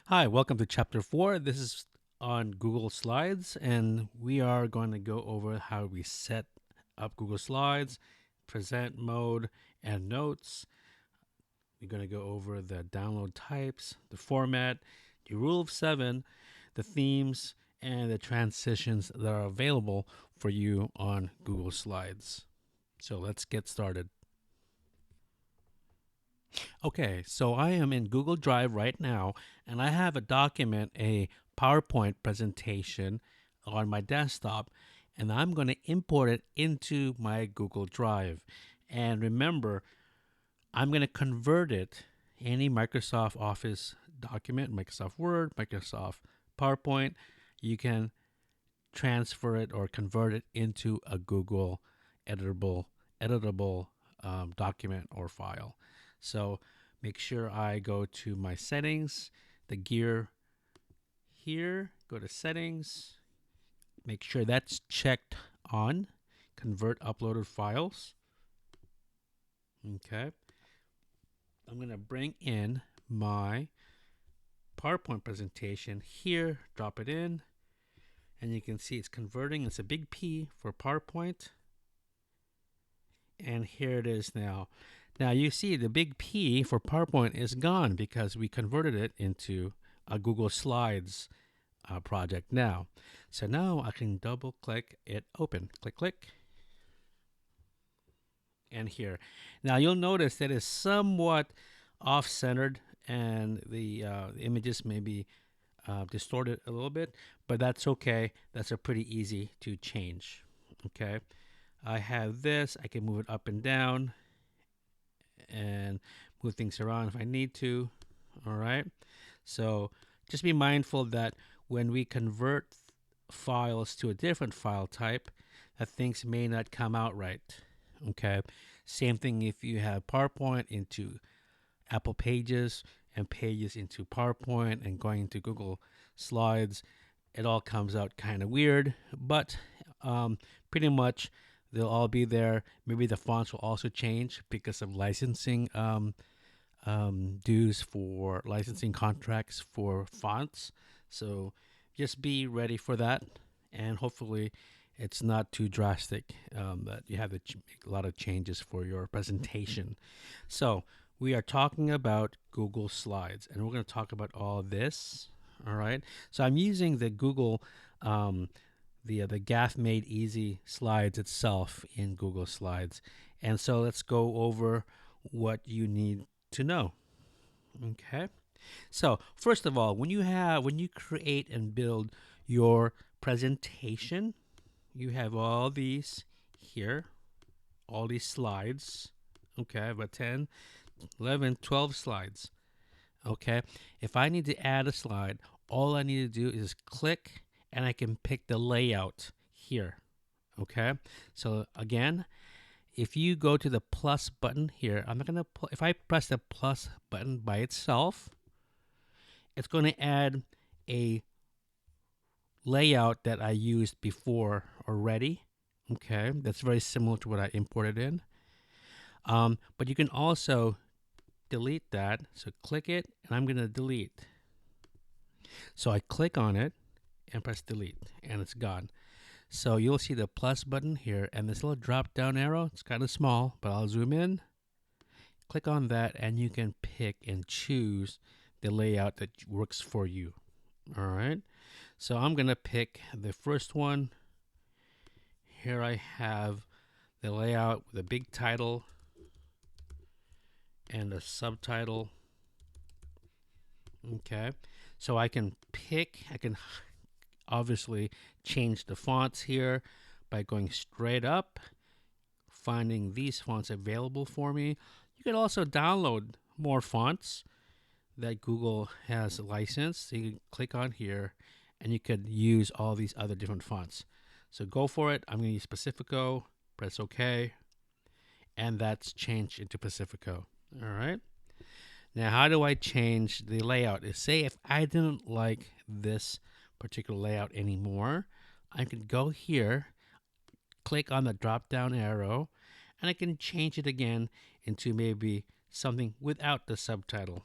Hi, welcome to Chapter 4. This is on Google Slides, and we are going to go over how we set up Google Slides, present mode, and notes. We're going to go over the download types, the format, the rule of seven, the themes, and the transitions that are available for you on Google Slides. So let's get started. Okay, so I am in Google Drive right now, and I have a document, a PowerPoint presentation on my desktop, and I'm going to import it into my Google Drive. And remember, I'm going to convert it, any Microsoft Office document, Microsoft Word, Microsoft PowerPoint, you can transfer it or convert it into a Google editable document or file. So make sure I go to my settings, the gear here, go to settings, make sure that's checked on, convert uploaded files. Okay. I'm going to bring in my PowerPoint presentation here, drop it in, and you can see it's converting. It's a big P for PowerPoint. And here it is now. Now you see the big P for PowerPoint is gone because we converted it into a Google Slides project now. So now I can double click it open. Click, click. And here. Now you'll notice that it's somewhat off-centered and the images may be distorted a little bit, but that's okay. That's a pretty easy to change. Okay. I have this. I can move it up and down and move things around if I need to. All right. So just be mindful that when we convert files to a different file type, that things may not come out right. Okay. Same thing if you have PowerPoint into Apple Pages and Pages into PowerPoint and going into Google Slides, it all comes out kind of weird, but pretty much they'll all be there. Maybe the fonts will also change because of licensing dues for licensing contracts for fonts. So just be ready for that, and hopefully it's not too drastic that you have to make a lot of changes for your presentation. So we are talking about Google Slides, and we're going to talk about all this. All right. So I'm using the Google the GAF Made Easy slides itself in Google Slides. And so let's go over what you need to know. Okay. So first of all, when you create and build your presentation, you have all these here, all these slides. Okay, about 10, 11, 12 slides. Okay. If I need to add a slide, all I need to do is click and I can pick the layout here. Okay. So again, if you go to the plus button here, I'm not going to, if I press the plus button by itself, it's going to add a layout that I used before already. Okay. That's very similar to what I imported in. But you can also delete that. So click it and I'm going to delete. So I click on it and press delete and it's gone. So you'll see the plus button here and this little drop down arrow. It's kind of small, but I'll zoom in. Click on that and you can pick and choose the layout that works for you. All right. So I'm going to pick the first one. Here I have the layout with a big title and a subtitle. Okay. So I can obviously change the fonts here by going straight up, finding these fonts available for me. You can also download more fonts that Google has licensed. So you can click on here and you could use all these other different fonts. So go for it. I'm going to use Pacifico, press OK, and that's changed into Pacifico. All right. Now, how do I change the layout? Say if I didn't like this particular layout anymore, I can go here, click on the drop down arrow, and I can change it again into maybe something without the subtitle.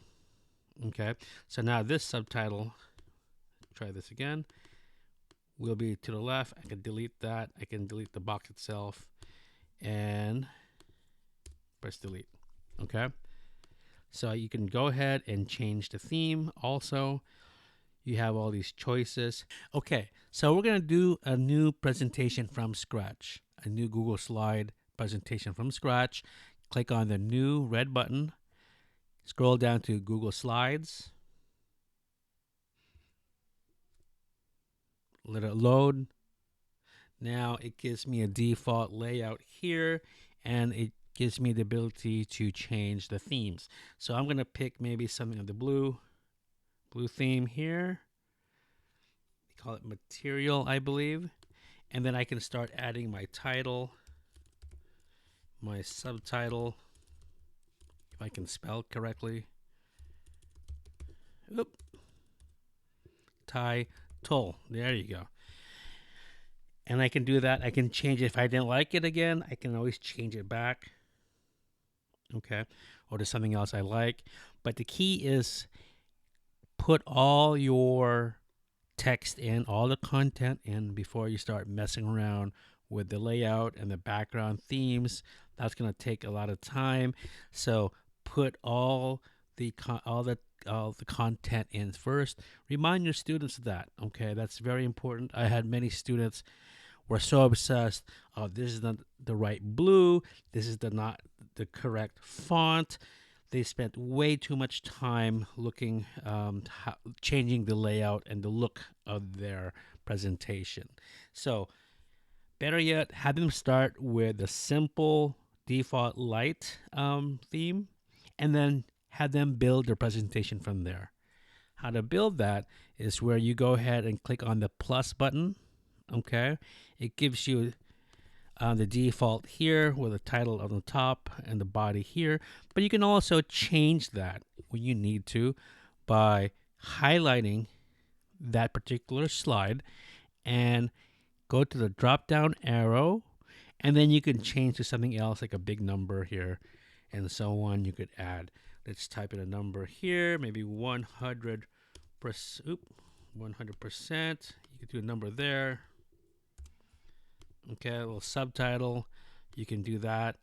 Okay, so now this subtitle, try this again, will be to the left. I can delete that. I can delete the box itself and press delete. Okay, so you can go ahead and change the theme also. You have all these choices. Okay, so we're going to do a new presentation from scratch, a new Google Slide presentation from scratch. Click on the new red button, scroll down to Google Slides, let it load. Now it gives me a default layout here, and it gives me the ability to change the themes. So I'm going to pick maybe something of the blue theme here. They call it material, I believe. And then I can start adding my title, my subtitle, if I can spell correctly. Oop. Title. There you go. And I can do that. I can change it. If I didn't like it again, I can always change it back. Okay. Or to something else I like. But the key is put all your text in, all the content in before you start messing around with the layout and the background themes. That's going to take a lot of time. So put all the content in first. Remind your students of that. Okay, that's very important. I had many students were so obsessed. Oh, this is not the right blue. This is not the correct font. They spent way too much time looking, changing the layout and the look of their presentation. So, better yet, have them start with a simple default light theme, and then have them build their presentation from there. How to build that is where you go ahead and click on the plus button. Okay, it gives you the default here with the title on the top and the body here, but you can also change that when you need to by highlighting that particular slide and go to the drop down arrow, and then you can change to something else like a big number here and so on. You could add, let's type in a number here, maybe 100%. 100%. You could do a number there. Okay, a little subtitle. You can do that.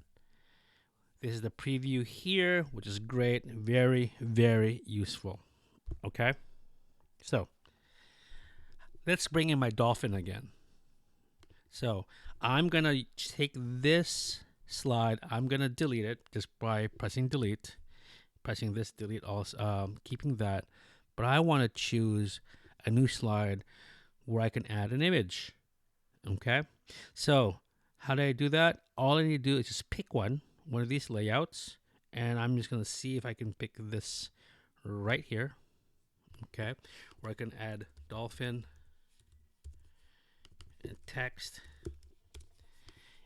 This is the preview here, which is great. Very, very useful. Okay, so let's bring in my dolphin again. So I'm going to take this slide. I'm going to delete it just by pressing delete. Pressing this delete also, keeping that. But I want to choose a new slide where I can add an image. Okay, so how do I do that? All I need to do is just pick one of these layouts, and I'm just going to see if I can pick this right here. Okay, where I can add dolphin and text,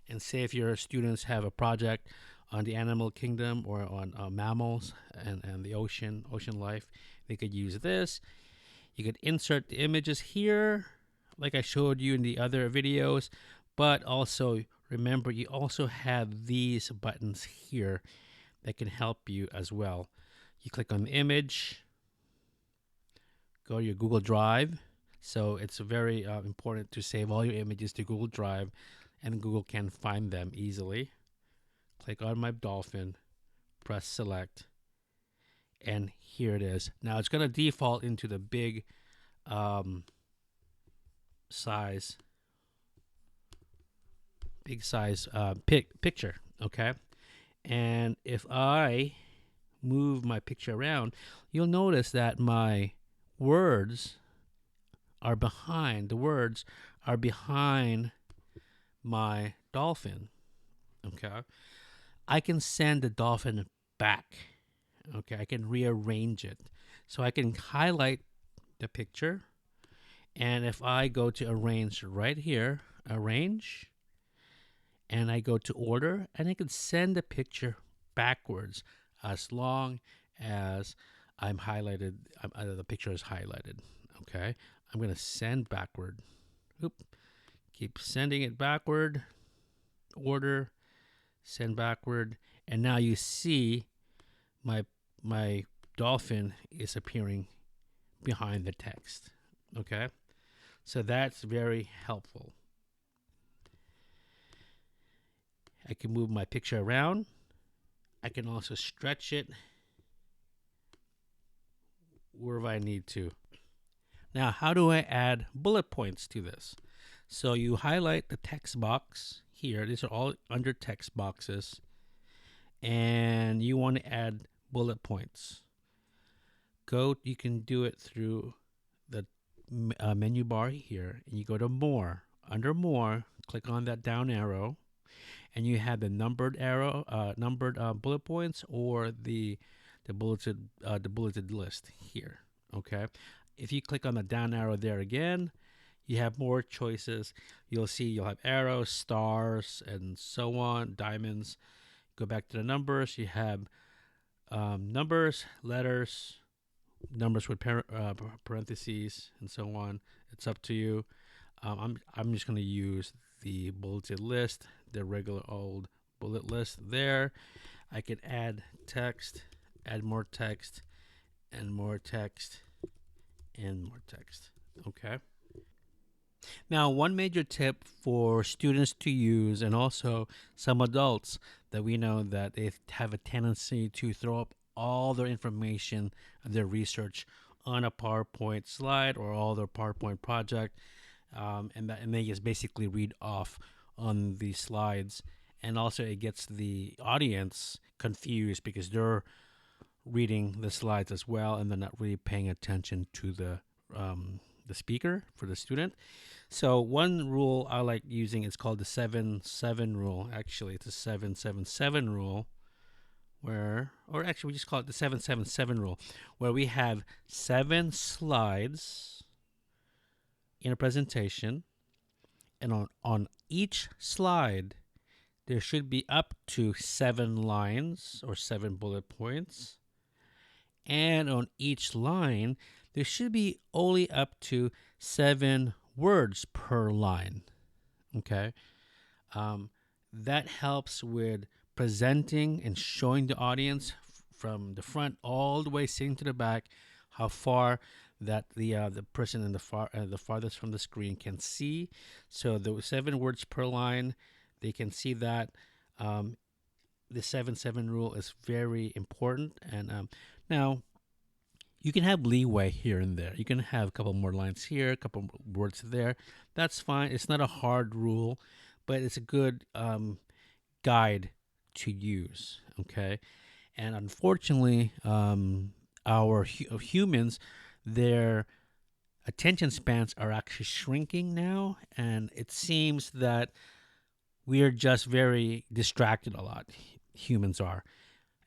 and say if your students have a project on the animal kingdom or on mammals and the ocean life, they could use this. You could insert the images here like I showed you in the other videos, but also remember you also have these buttons here that can help you as well. You click on the image, go to your Google Drive. So it's very important to save all your images to Google Drive, and Google can find them easily. Click on my dolphin, press select, and here it is. Now it's going to default into the big size picture. Okay, and if I move my picture around, you'll notice that my words are behind. The words are behind my dolphin. Okay, I can send the dolphin back. Okay, I can rearrange it. So I can highlight the picture, and if I go to arrange right here, arrange, and I go to order, and I can send the picture backwards as long as I'm highlighted, the picture is highlighted. Okay, I'm going to send backward. Oop. Keep sending it backward, order, send backward, and now you see my dolphin is appearing behind the text. Okay, so that's very helpful. I can move my picture around. I can also stretch it wherever I need to. Now, how do I add bullet points to this? So you highlight the text box here. These are all under text boxes. And you want to add bullet points. You can do it through the menu bar here. And you go to More. Under More, click on that down arrow. And you have the numbered bullet points or the bulleted list here. Okay. If you click on the down arrow there again, you have more choices. You'll have arrows, stars, and so on, diamonds. Go back to the numbers. You have numbers, letters, numbers with parentheses, and so on. It's up to you. I'm just going to use the bulleted list, the regular old bullet list there. I can add text, add more text, and more text, and more text. Okay. Now, one major tip for students to use, and also some adults that we know that they have a tendency to throw up all their information, their research on a PowerPoint slide or all their PowerPoint project, and they just basically read off on the slides. And also it gets the audience confused because they're reading the slides as well, and they're not really paying attention to the speaker for the student. So one rule I like using is called the 7-7 rule. Actually, it's a 7-7-7 rule, or actually we just call it the 7-7-7 rule, where we have 7 slides in a presentation, and on each slide there should be up to 7 lines or 7 bullet points, and on each line there should be only up to 7 words per line. Okay, that helps with presenting and showing the audience from the front all the way sitting to the back how far that the person in the farthest from the screen can see. So the 7 words per line, they can see that. The 7-7 rule is very important, and now you can have leeway here and there. You can have a couple more lines here, a couple words there. That's fine. It's not a hard rule, but it's a good guide to use. Okay, and unfortunately, our humans, their attention spans are actually shrinking now, and it seems that we are just very distracted a lot. Humans are,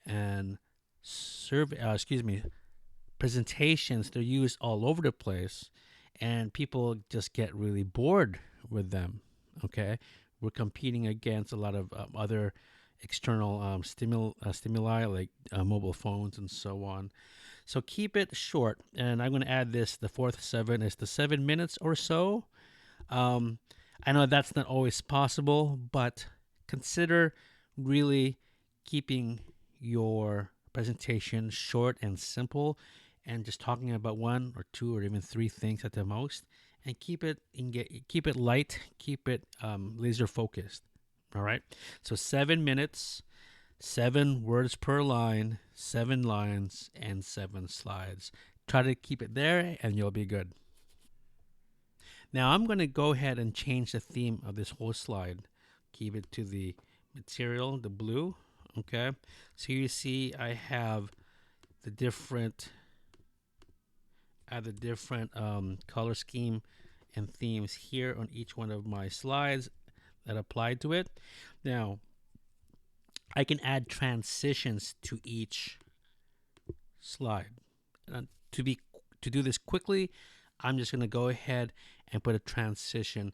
and presentations, they're used all over the place, and people just get really bored with them. Okay, we're competing against a lot of other external stimuli like mobile phones and so on. So keep it short, and I'm going to add this. The fourth 7 is the 7 minutes or so. I know that's not always possible, but consider really keeping your presentation short and simple, and just talking about 1 or 2 or even 3 things at the most, and keep it light, keep it laser focused. All right. So 7 minutes, 7 words per line, 7 lines, and 7 slides. Try to keep it there, and you'll be good. Now I'm going to go ahead and change the theme of this whole slide. Keep it to the material, the blue. Okay. So you see I have the different color scheme and themes here on each one of my slides that apply to it. Now, I can add transitions to each slide. To do this quickly, I'm just going to go ahead and put a transition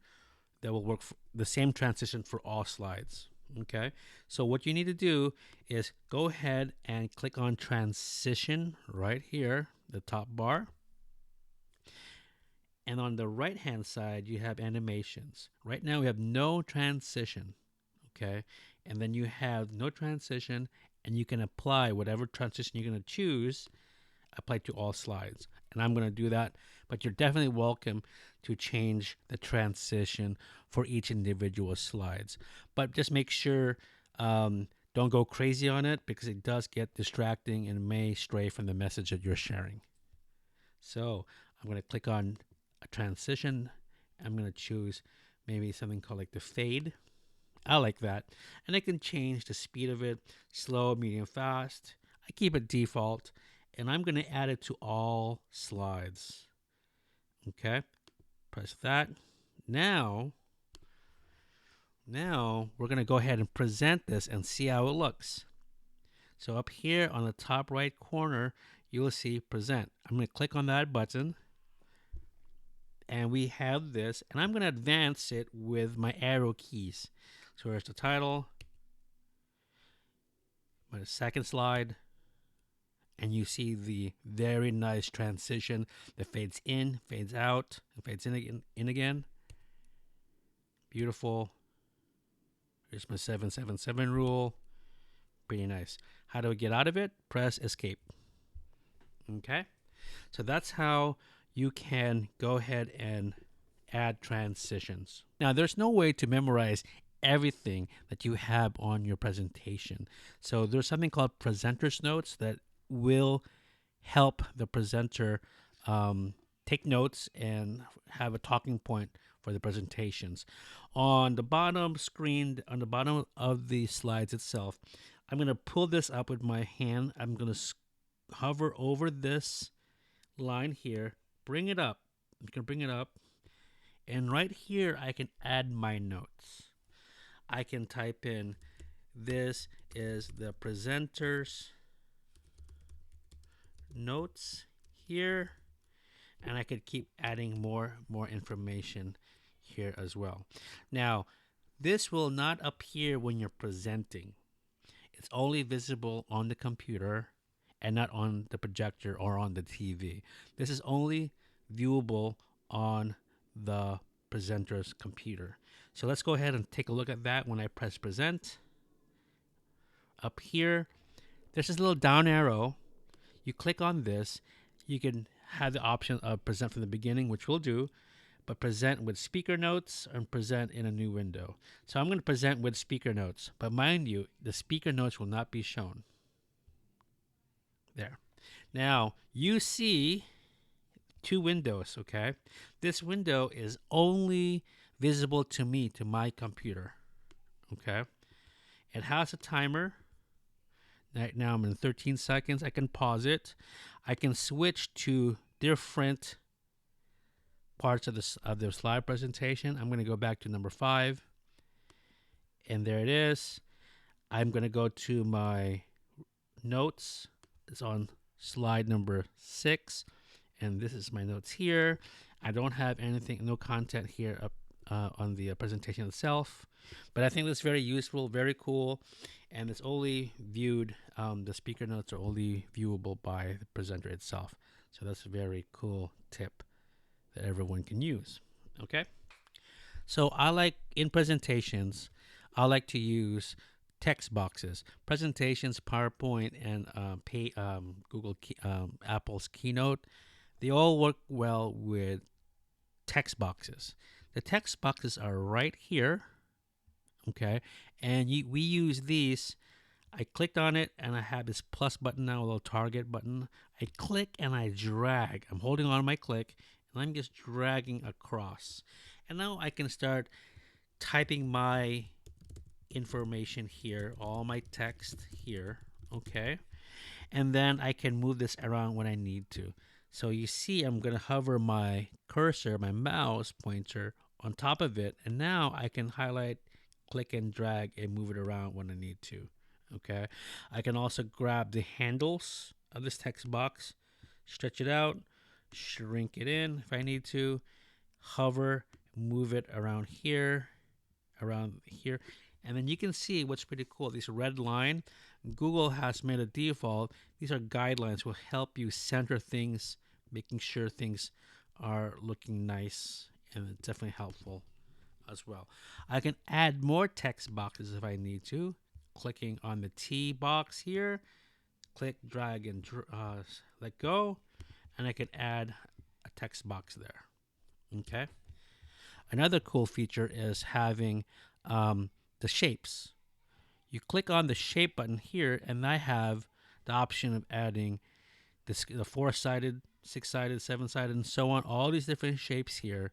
that will work for the same transition for all slides. Okay, so what you need to do is go ahead and click on transition right here, the top bar. And on the right hand side, you have animations. Right now we have no transition. Okay, and then you have no transition, and you can apply whatever transition you're going to choose apply to all slides. And I'm going to do that, but you're definitely welcome to change the transition for each individual slides. But just make sure don't go crazy on it, because it does get distracting and may stray from the message that you're sharing. So I'm going to click on a transition. I'm going to choose maybe something called like the fade. I like that. And I can change the speed of it, slow, medium, fast. I keep it default, and I'm going to add it to all slides. Okay, press that. Now we're going to go ahead and present this and see how it looks. So up here on the top right corner, you will see present. I'm going to click on that button, and we have this, and I'm going to advance it with my arrow keys. So here's the title, my second slide, and you see the very nice transition that fades in, fades out, and fades in again. Beautiful. Here's my 777 rule. Pretty nice. How do we get out of it? Press escape. Okay, so that's how you can go ahead and add transitions. Now, there's no way to memorize everything that you have on your presentation. So there's something called presenter's notes that will help the presenter take notes and have a talking point for the presentations. On the bottom screen, on the bottom of the slides itself, I'm going to pull this up with my hand. I'm going to hover over this line here, bring it up. You can bring it up, and right here I can add my notes. I can type in, this is the presenter's notes here, and I could keep adding more information here as well. Now, this will not appear when you're presenting. It's only visible on the computer and not on the projector or on the TV. This is only viewable on the presenter's computer. So let's go ahead and take a look at that when I press present. Up here, there's this little down arrow. You click on this, you can have the option of present from the beginning, which we'll do, but present with speaker notes and present in a new window. So I'm going to present with speaker notes, but mind you, the speaker notes will not be shown. There. Now, you see two windows, okay? This window is only visible to me, to my computer, okay? It has a timer. Right now I'm in 13 seconds. I can pause it. I can switch to different parts of the slide presentation. I'm going to go back to number 5, and there it is. I'm going to go to my notes. It's on slide number 6, and this is my notes here. I don't have anything, no content here up on the presentation itself, but I think that's very useful, very cool, and it's only viewed, the speaker notes are only viewable by the presenter itself. So that's a very cool tip that everyone can use. Okay, so I like, in presentations, I like to use text boxes. Presentations, PowerPoint, and Apple's Keynote, they all work well with text boxes. The text boxes are right here, okay, and we use these. I clicked on it, and I have this plus button now, a little target button. I click and I drag. I'm holding on my click, and I'm just dragging across. And now I can start typing my information here, all my text here, okay? And then I can move this around when I need to. So you see, I'm going to hover my cursor, my mouse pointer on top of it, and now I can highlight, click and drag and move it around when I need to. Okay, I can also grab the handles of this text box, stretch it out, shrink it in if I need to, hover, move it around here, and then you can see what's pretty cool. This red line, Google has made a default. These are guidelines, will help you center things, making sure things are looking nice, and it's definitely helpful as well. I can add more text boxes if I need to, clicking on the T box here, click, drag, and let go, and I can add a text box there. Okay. Another cool feature is having the shapes. You click on the shape button here, and I have the option of adding the four-sided, six-sided, seven-sided, and so on. All these different shapes here.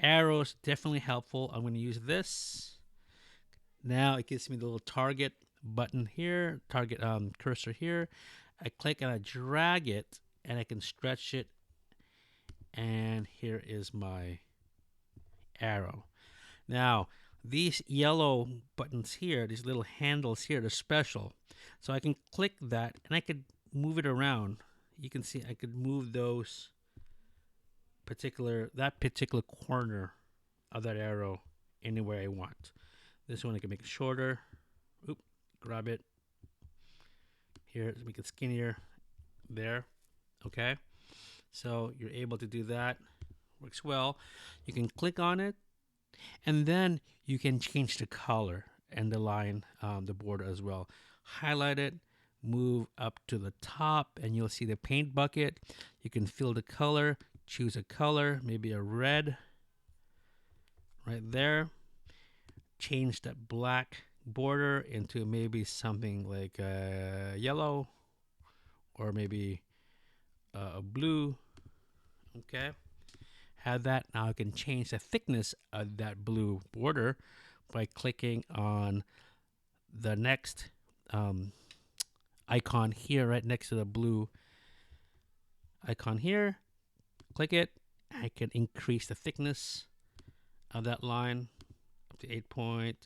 Arrows, definitely helpful. I'm going to use this. Now it gives me the little target button here, target cursor here. I click and I drag it, and I can stretch it. And here is my arrow. Now, these yellow buttons here, these little handles here, they're special. So I can click that and I could move it around. You can see I could move that particular corner of that arrow anywhere I want. This one I can make it shorter. Oop, grab it. Here, make it skinnier. There. Okay. So you're able to do that. Works well. You can click on it, and then you can change the color and the line, the border as well. Highlight it, move up to the top, and you'll see the paint bucket. You can fill the color, choose a color, maybe a red right there. Change that black border into maybe something like yellow, or maybe a blue. Okay. Have that. Now I can change the thickness of that blue border by clicking on the next icon here, right next to the blue icon here. Click it. I can increase the thickness of that line up to 8 point.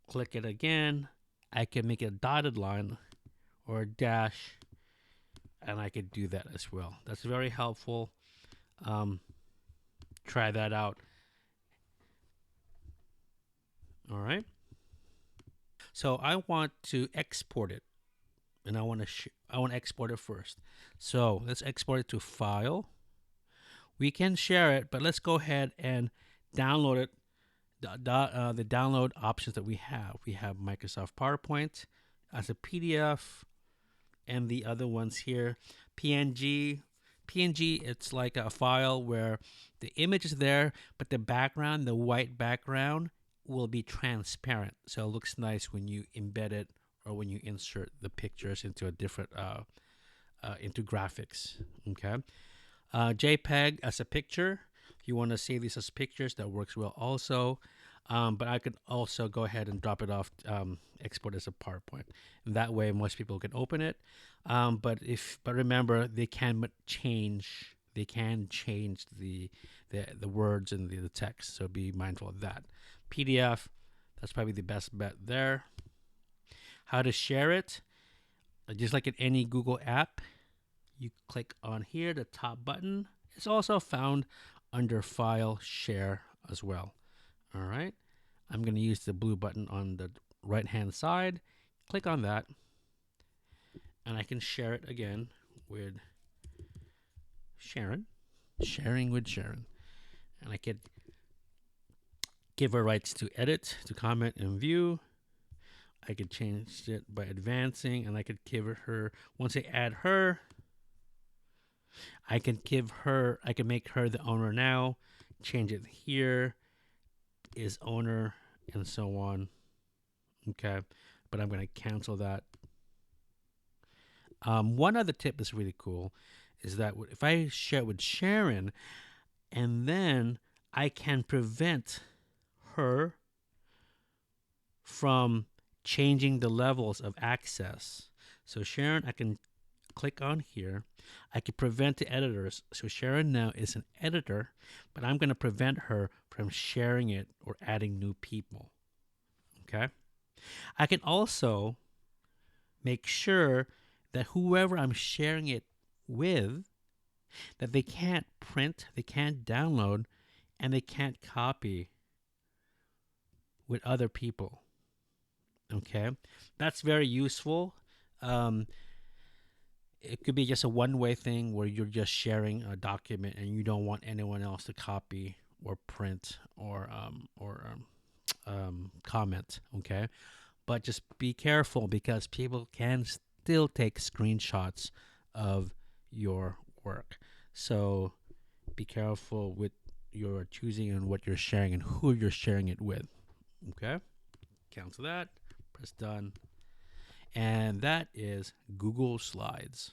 Click it again. I can make it a dotted line or a dash, and I could do that as well. That's very helpful. Try that out. All right. So I want to export it, and I want to export it first. So let's export it to File. We can share it, but let's go ahead and download it. The download options that we have Microsoft PowerPoint as a PDF, and the other ones here, PNG. PNG, it's like a file where the image is there, but the background, the white background, will be transparent. So it looks nice when you embed it or when you insert the pictures into a different, into graphics. Okay. JPEG as a picture. If you want to save these as pictures, that works well also. But I could also go ahead and drop it off, export as a PowerPoint. And that way, most people can open it. But remember, they can change. They can change the words and the text. So be mindful of that. PDF, that's probably the best bet there. How to share it? Just like in any Google app, you click on here, the top button. It's also found under File, Share as well. All right. I'm going to use the blue button on the right-hand side. Click on that. And I can share it again with Sharon. Sharing with Sharon. And I could give her rights to edit, to comment, and view. I could change it by advancing, and I could give her, once I add her, I can make her the owner now, change it here, is owner, and so on. Okay, but I'm going to cancel that. One other tip is really cool, is that if I share it with Sharon, and then I can prevent her from changing the levels of access. So Sharon, I can click on here. I can prevent the editors. So Sharon now is an editor, but I'm going to prevent her from sharing it or adding new people. Okay. I can also make sure that whoever I'm sharing it with, that they can't print, they can't download, and they can't copy with other people. Okay. That's very useful. It could be just a one-way thing where you're just sharing a document and you don't want anyone else to copy or print or comment. Okay, but just be careful because people can still take screenshots of your work. So be careful with your choosing and what you're sharing and who you're sharing it with. Okay? Cancel that. Press done. And that is Google Slides.